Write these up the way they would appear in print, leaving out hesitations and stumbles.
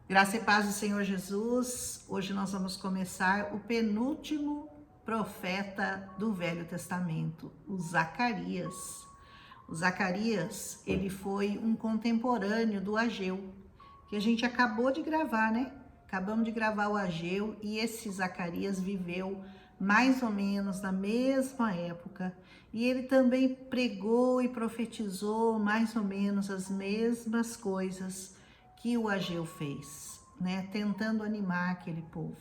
Graça e paz do Senhor Jesus. Hoje nós vamos começar o penúltimo profeta do Velho Testamento, o Zacarias. O Zacarias, ele foi um contemporâneo do Ageu, que a gente acabou de gravar, né? Acabamos de gravar o Ageu e esse Zacarias viveu mais ou menos na mesma época. E ele também pregou e profetizou mais ou menos as mesmas coisas que o Ageu fez, né? Tentando animar aquele povo.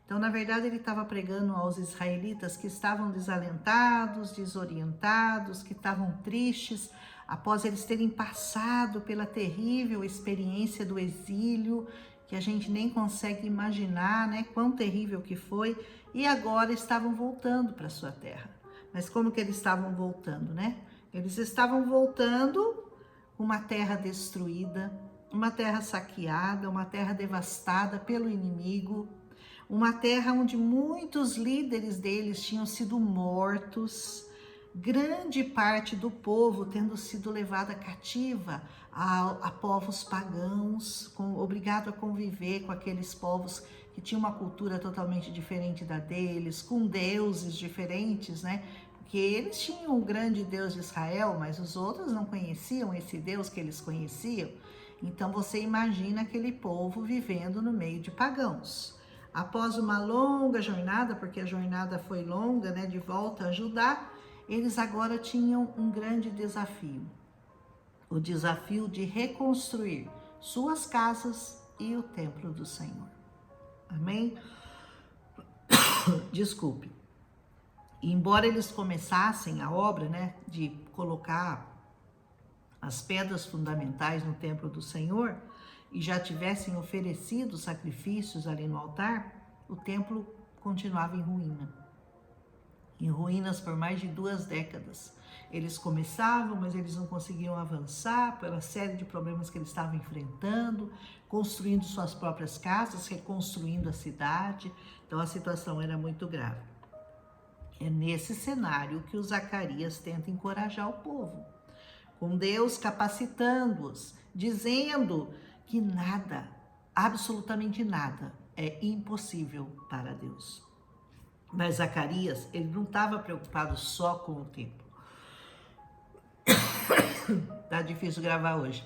Então, na verdade, ele estava pregando aos israelitas que estavam desalentados, desorientados, que estavam tristes, após eles terem passado pela terrível experiência do exílio, que a gente nem consegue imaginar, né, quão terrível que foi, e agora estavam voltando para sua terra. Mas como que eles estavam voltando, né? Eles estavam voltando uma terra destruída, uma terra saqueada, uma terra devastada pelo inimigo, uma terra onde muitos líderes deles tinham sido mortos, grande parte do povo tendo sido levada cativa a povos pagãos, obrigado a conviver com aqueles povos que tinham uma cultura totalmente diferente da deles, com deuses diferentes, né? Porque eles tinham o grande Deus de Israel, mas os outros não conheciam esse Deus que eles conheciam. Então você imagina aquele povo vivendo no meio de pagãos. Após uma longa jornada, porque a jornada foi longa, né, de volta a Judá, eles agora tinham um grande desafio. O desafio de reconstruir suas casas e o templo do Senhor. Amém? Desculpe. Embora eles começassem a obra, né, de colocar as pedras fundamentais no templo do Senhor e já tivessem oferecido sacrifícios ali no altar, o templo continuava em ruínas por mais de 2 décadas. Eles começavam, mas eles não conseguiam avançar pela série de problemas que eles estavam enfrentando, construindo suas próprias casas, reconstruindo a cidade. Então a situação era muito grave. É nesse cenário que o Zacarias tenta encorajar o povo, com Deus capacitando-os, dizendo que nada, absolutamente nada, é impossível para Deus. Mas Zacarias, ele não estava preocupado só com o tempo. Tá difícil gravar hoje,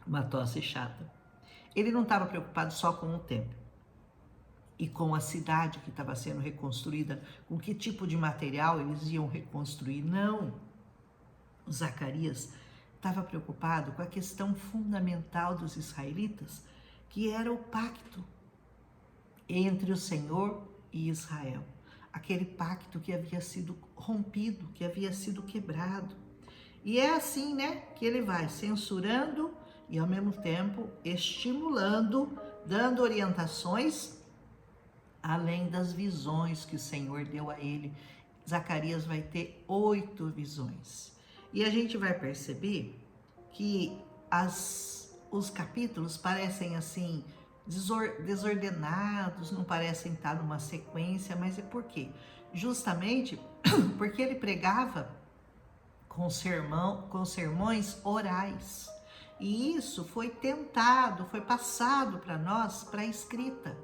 uma tosse chata. Ele não estava preocupado só com o tempo e com a cidade que estava sendo reconstruída, com que tipo de material eles iam reconstruir, não. O Zacarias estava preocupado com a questão fundamental dos israelitas, que era o pacto entre o Senhor e Israel. Aquele pacto que havia sido rompido, que havia sido quebrado. E é assim, né, que ele vai censurando e ao mesmo tempo estimulando, dando orientações, além das visões que o Senhor deu a ele. Zacarias vai ter 8 visões. E a gente vai perceber que os capítulos parecem assim desordenados, não parecem estar numa sequência, mas é por quê? Justamente porque ele pregava com sermões orais. E isso foi tentado, foi passado para nós para escrita.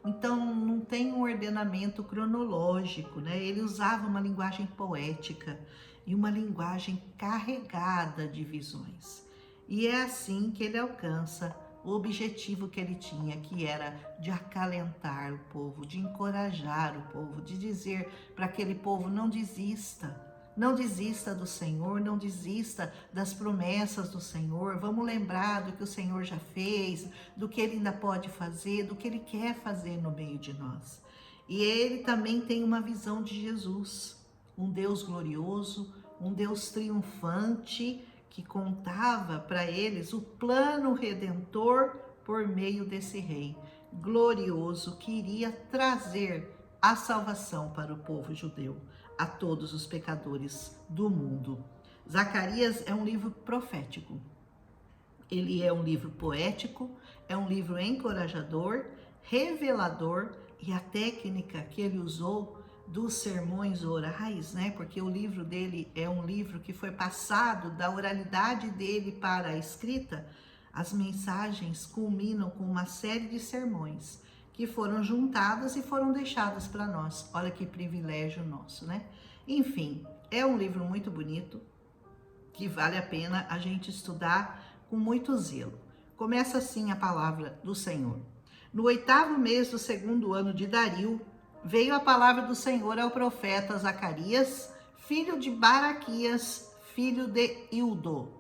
Então não tem um ordenamento cronológico, né? Ele usava uma linguagem poética e uma linguagem carregada de visões. E é assim que ele alcança o objetivo que ele tinha, que era de acalentar o povo, de encorajar o povo, de dizer para aquele povo: não desista. Não desista do Senhor, não desista das promessas do Senhor. Vamos lembrar do que o Senhor já fez, do que Ele ainda pode fazer, do que Ele quer fazer no meio de nós. E ele também tem uma visão de Jesus, um Deus glorioso, um Deus triunfante, que contava para eles o plano redentor por meio desse rei glorioso que iria trazer a salvação para o povo judeu, a todos os pecadores do mundo. Zacarias é um livro profético. Ele é um livro poético, é um livro encorajador, revelador, e a técnica que ele usou dos sermões orais, né? Porque o livro dele é um livro que foi passado da oralidade dele para a escrita. As mensagens culminam com uma série de sermões que foram juntadas e foram deixadas para nós. Olha que privilégio nosso, né? Enfim, é um livro muito bonito, que vale a pena a gente estudar com muito zelo. Começa assim a palavra do Senhor. No 8º mês do 2º ano de Dario, veio a palavra do Senhor ao profeta Zacarias, filho de Baraquias, filho de Ildo,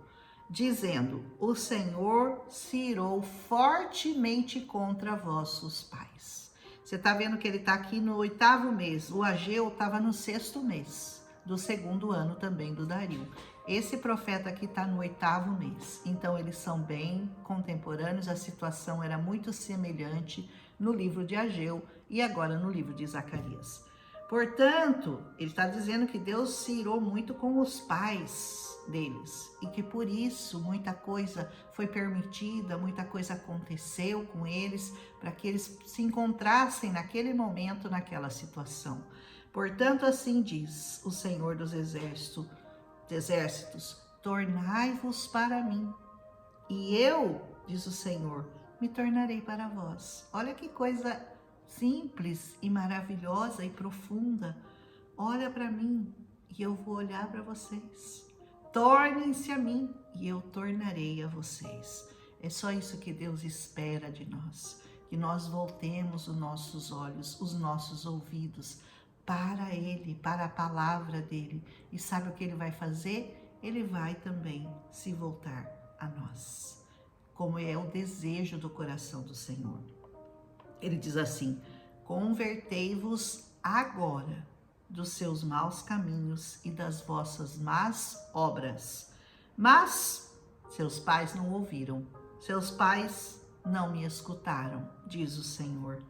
dizendo: o Senhor se irou fortemente contra vossos pais. Você está vendo que ele está aqui no 8º mês. O Ageu estava no 6º mês do 2º ano também do Dario. Esse profeta aqui está no 8º mês. Então eles são bem contemporâneos. A situação era muito semelhante no livro de Ageu e agora no livro de Zacarias. Portanto, ele está dizendo que Deus se irou muito com os pais deles e que por isso muita coisa foi permitida, muita coisa aconteceu com eles para que eles se encontrassem naquele momento, naquela situação. Portanto, assim diz o Senhor dos exércitos, tornai-vos para mim, e eu, diz o Senhor, me tornarei para vós. Olha que coisa simples e maravilhosa e profunda. Olha para mim e eu vou olhar para vocês. Tornem-se a mim e eu tornarei a vocês. É só isso que Deus espera de nós, que nós voltemos os nossos olhos, os nossos ouvidos para Ele, para a palavra dEle. E sabe o que Ele vai fazer? Ele vai também se voltar a nós, como é o desejo do coração do Senhor. Ele diz assim: convertei-vos agora dos seus maus caminhos e das vossas más obras. Mas seus pais não ouviram, seus pais não me escutaram, diz o Senhor.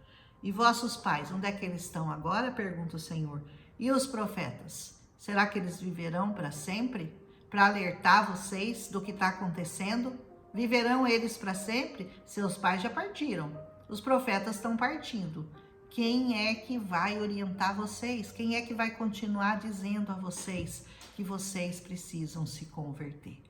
E vossos pais, onde é que eles estão agora? Pergunta o Senhor. E os profetas, será que eles viverão para sempre? Para alertar vocês do que está acontecendo? Viverão eles para sempre? Seus pais já partiram, os profetas estão partindo. Quem é que vai orientar vocês? Quem é que vai continuar dizendo a vocês que vocês precisam se converter?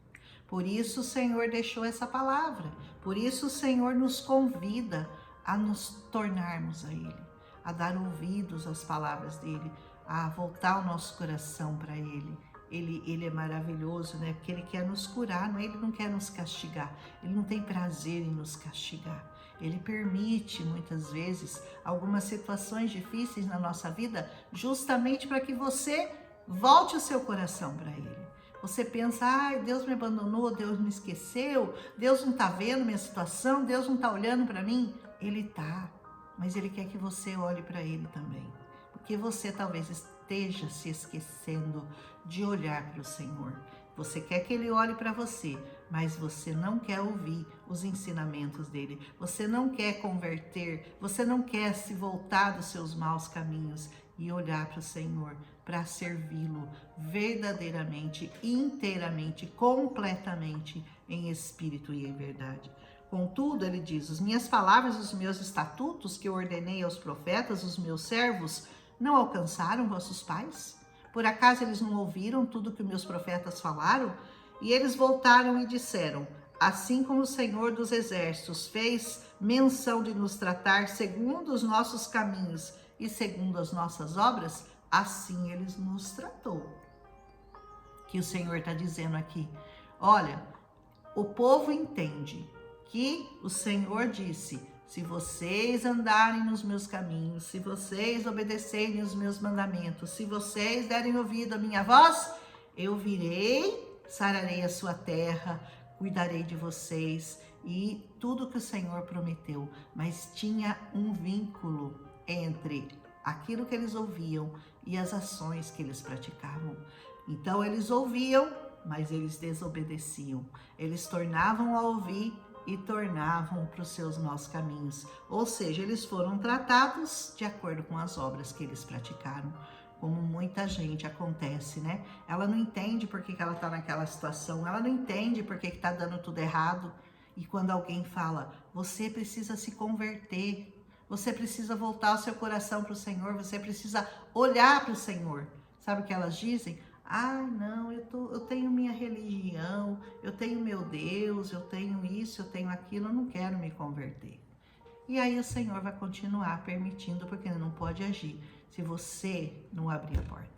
Por isso o Senhor deixou essa palavra. Por isso o Senhor nos convida a nos tornarmos a Ele, a dar ouvidos às palavras dEle, a voltar o nosso coração para Ele. Ele é maravilhoso, né? Porque Ele quer nos curar, Ele não quer nos castigar. Ele não tem prazer em nos castigar. Ele permite, muitas vezes, algumas situações difíceis na nossa vida, justamente para que você volte o seu coração para Ele. Você pensa, ai, Deus me abandonou, Deus me esqueceu, Deus não está vendo minha situação, Deus não está olhando para mim. Ele está, mas Ele quer que você olhe para Ele também. Porque você talvez esteja se esquecendo de olhar para o Senhor. Você quer que Ele olhe para você, mas você não quer ouvir os ensinamentos dEle. Você não quer converter, você não quer se voltar dos seus maus caminhos e olhar para o Senhor, para servi-lo verdadeiramente, inteiramente, completamente, em espírito e em verdade. Contudo, ele diz, as minhas palavras, os meus estatutos que eu ordenei aos profetas, os meus servos, não alcançaram vossos pais? Por acaso eles não ouviram tudo que meus profetas falaram? E eles voltaram e disseram, assim como o Senhor dos Exércitos fez menção de nos tratar segundo os nossos caminhos e segundo as nossas obras, assim eles nos tratou. Que o Senhor está dizendo aqui, olha, o povo entende que o Senhor disse, se vocês andarem nos meus caminhos, se vocês obedecerem os meus mandamentos, se vocês derem ouvido à minha voz, eu virei, sararei a sua terra, cuidarei de vocês e tudo que o Senhor prometeu. Mas tinha um vínculo entre aquilo que eles ouviam e as ações que eles praticavam. Então eles ouviam, mas eles desobedeciam. Eles tornavam a ouvir e tornavam para os seus maus caminhos. Ou seja, eles foram tratados de acordo com as obras que eles praticaram. Como muita gente acontece, né? Ela não entende por que ela está naquela situação, ela não entende por que está dando tudo errado. E quando alguém fala, você precisa se converter, você precisa voltar o seu coração para o Senhor, você precisa olhar para o Senhor. Sabe o que elas dizem? Ai, não, eu tenho minha religião, eu tenho meu Deus, eu tenho isso, eu tenho aquilo, eu não quero me converter. E aí o Senhor vai continuar permitindo, porque Ele não pode agir se você não abrir a porta.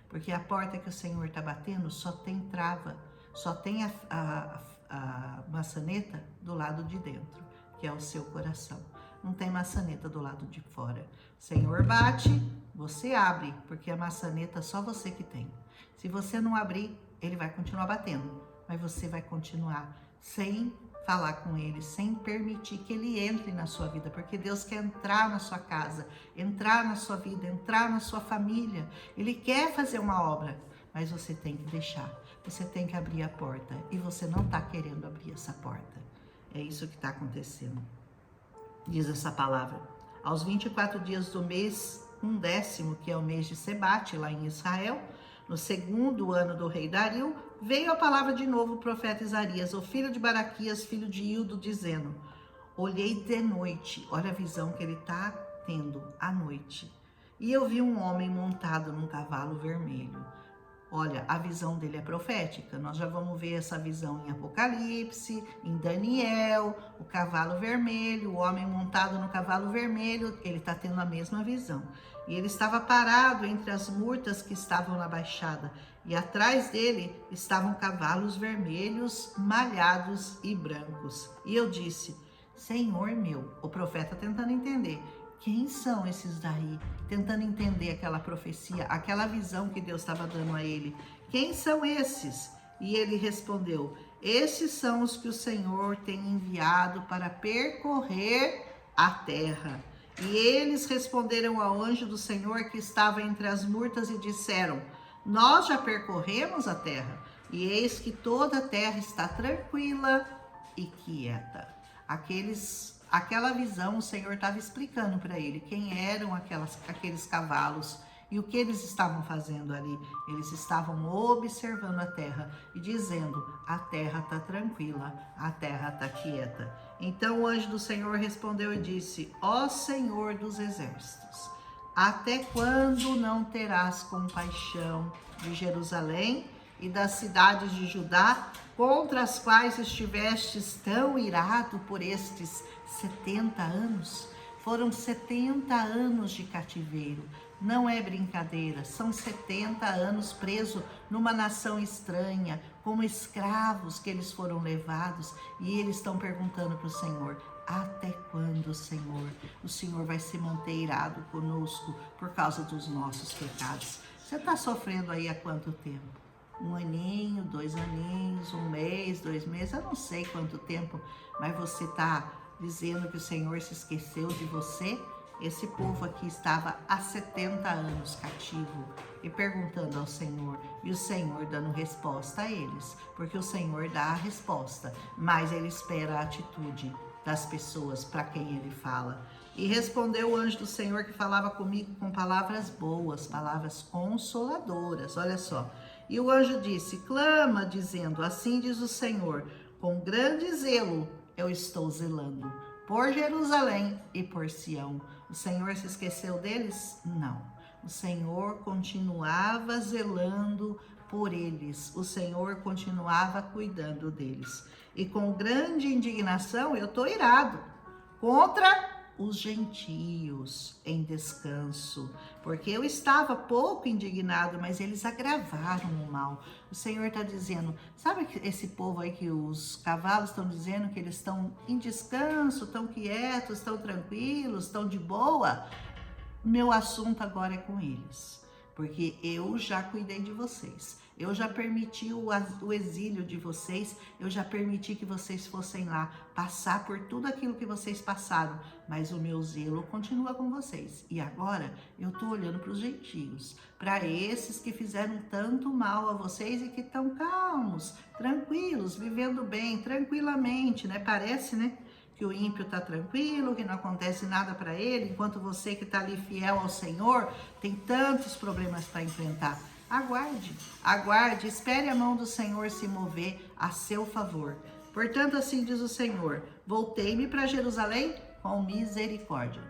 Porque a porta que o Senhor está batendo só tem trava, só tem a maçaneta do lado de dentro, que é o seu coração. Não tem maçaneta do lado de fora. O Senhor bate, você abre, porque a maçaneta só você que tem. Se você não abrir, Ele vai continuar batendo, mas você vai continuar sem falar com Ele, sem permitir que Ele entre na sua vida, porque Deus quer entrar na sua casa, entrar na sua vida, entrar na sua família. Ele quer fazer uma obra, mas você tem que deixar, você tem que abrir a porta, e você não está querendo abrir essa porta. É isso que está acontecendo. Diz essa palavra: aos 24 dias do mês 10º, que é o mês de Sebate, lá em Israel, no 2º ano do rei Dario, veio a palavra de novo o profeta Isarias, o filho de Baraquias, filho de Ildo, dizendo: olhei de noite, olha a visão que ele está tendo à noite, e eu vi um homem montado num cavalo vermelho. Olha, a visão dele é profética. Nós já vamos ver essa visão em Apocalipse, em Daniel, o cavalo vermelho, o homem montado no cavalo vermelho, ele está tendo a mesma visão. E ele estava parado entre as murtas que estavam na baixada, e atrás dele estavam cavalos vermelhos, malhados e brancos. E eu disse: Senhor meu, o profeta tentando entender, quem são esses daí? Tentando entender aquela profecia, aquela visão que Deus estava dando a ele. Quem são esses? E ele respondeu: esses são os que o Senhor tem enviado para percorrer a terra. E eles responderam ao anjo do Senhor que estava entre as murtas e disseram: nós já percorremos a terra, e eis que toda a terra está tranquila e quieta. Aquela visão, o Senhor estava explicando para ele quem eram aqueles cavalos e o que eles estavam fazendo ali. Eles estavam observando a terra e dizendo: a terra está tranquila, a terra está quieta. Então o anjo do Senhor respondeu e disse: ó Senhor dos exércitos, até quando não terás compaixão de Jerusalém e das cidades de Judá, contra as quais estivestes tão irado por estes 70 anos? Foram 70 anos de cativeiro, não é brincadeira, são 70 anos presos numa nação estranha, como escravos que eles foram levados, e eles estão perguntando para o Senhor: até quando, Senhor? O Senhor vai se manter irado conosco por causa dos nossos pecados? Você está sofrendo aí há quanto tempo? 1 aninho, 2 aninhos, 1 mês, 2 meses, eu não sei quanto tempo, mas você está dizendo que o Senhor se esqueceu de você? Esse povo aqui estava há 70 anos cativo e perguntando ao Senhor, e o Senhor dando resposta a eles, porque o Senhor dá a resposta, mas ele espera a atitude das pessoas para quem ele fala. E respondeu o anjo do Senhor que falava comigo com palavras boas, palavras consoladoras, olha só. E o anjo disse: clama, dizendo: assim diz o Senhor, com grande zelo eu estou zelando por Jerusalém e por Sião. O Senhor se esqueceu deles? Não. O Senhor continuava zelando por eles. O Senhor continuava cuidando deles. E com grande indignação eu estou irado contra os gentios em descanso, porque eu estava pouco indignado, mas eles agravaram o mal. O Senhor está dizendo: sabe esse povo aí que os cavalos estão dizendo que eles estão em descanso, estão quietos, estão tranquilos, estão de boa? Meu assunto agora é com eles, porque eu já cuidei de vocês. Eu já permiti o exílio de vocês, eu já permiti que vocês fossem lá passar por tudo aquilo que vocês passaram, mas o meu zelo continua com vocês. E agora eu estou olhando para os gentios, para esses que fizeram tanto mal a vocês e que estão calmos, tranquilos, vivendo bem, tranquilamente, né? Parece, né? Que o ímpio está tranquilo, que não acontece nada para ele, enquanto você que está ali fiel ao Senhor tem tantos problemas para enfrentar. Aguarde, aguarde, espere a mão do Senhor se mover a seu favor. Portanto, assim diz o Senhor: voltei-me para Jerusalém com misericórdia.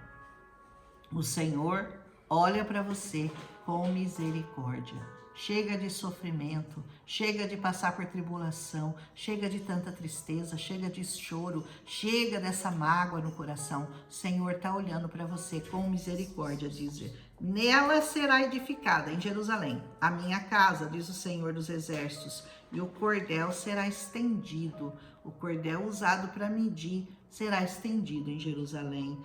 O Senhor olha para você com misericórdia. chega de sofrimento, chega de passar por tribulação, chega de tanta tristeza, chega de choro, chega dessa mágoa no coração. O Senhor está olhando para você com misericórdia, diz: nela será edificada, em Jerusalém, a minha casa, diz o Senhor dos Exércitos, e o cordel será estendido, o cordel usado para medir será estendido em Jerusalém.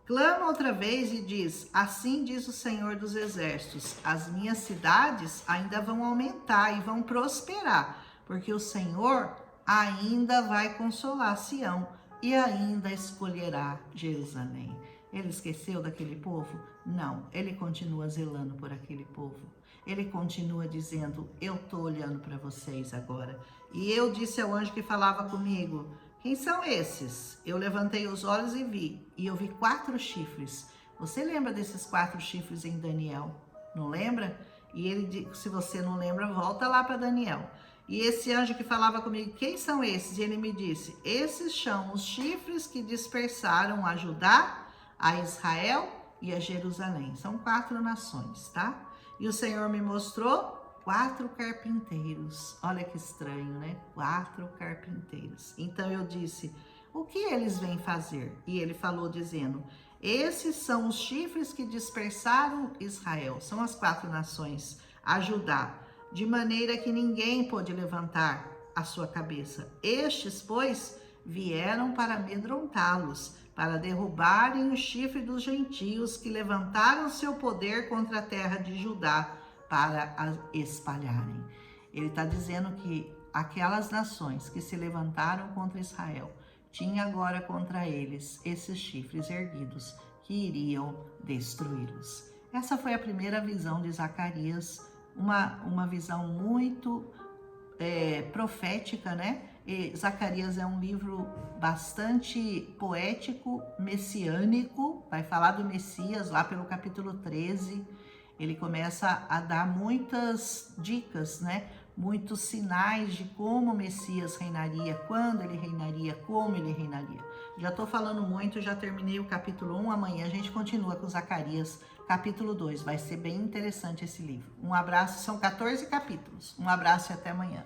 Clama outra vez e diz: assim diz o Senhor dos Exércitos, as minhas cidades ainda vão aumentar e vão prosperar, porque o Senhor ainda vai consolar Sião e ainda escolherá Jerusalém. Ele esqueceu daquele povo? Não, ele continua zelando por aquele povo. Ele continua dizendo: eu estou olhando para vocês agora. E eu disse ao anjo que falava comigo: quem são esses? Eu levantei os olhos e vi, e eu vi 4 chifres. Você lembra desses 4 chifres em Daniel? Não lembra? E ele, se você não lembra, volta lá para Daniel. E esse anjo que falava comigo: quem são esses? E ele me disse: esses são os chifres que dispersaram a Judá, a Israel e a Jerusalém. São 4 nações, tá? E o Senhor me mostrou 4 carpinteiros. Olha que estranho, né? 4 carpinteiros. Então eu disse: o que eles vêm fazer? E ele falou dizendo: esses são os chifres que dispersaram Israel. São as 4 nações, a Judá, de maneira que ninguém pôde levantar a sua cabeça. Estes, pois, vieram para amedrontá-los, para derrubarem o chifre dos gentios que levantaram seu poder contra a terra de Judá, para a espalharem. Ele está dizendo que aquelas nações que se levantaram contra Israel tinham agora contra eles esses chifres erguidos que iriam destruí-los. Essa foi a primeira visão de Zacarias, uma visão muito profética, né? E Zacarias é um livro bastante poético, messiânico, vai falar do Messias lá pelo capítulo 13. Ele começa a dar muitas dicas, né? Muitos sinais de como o Messias reinaria, quando ele reinaria, como ele reinaria. Já estou falando muito, já terminei o capítulo 1, amanhã a gente continua com Zacarias, capítulo 2. Vai ser bem interessante esse livro. Um abraço, são 14 capítulos. Um abraço e até amanhã.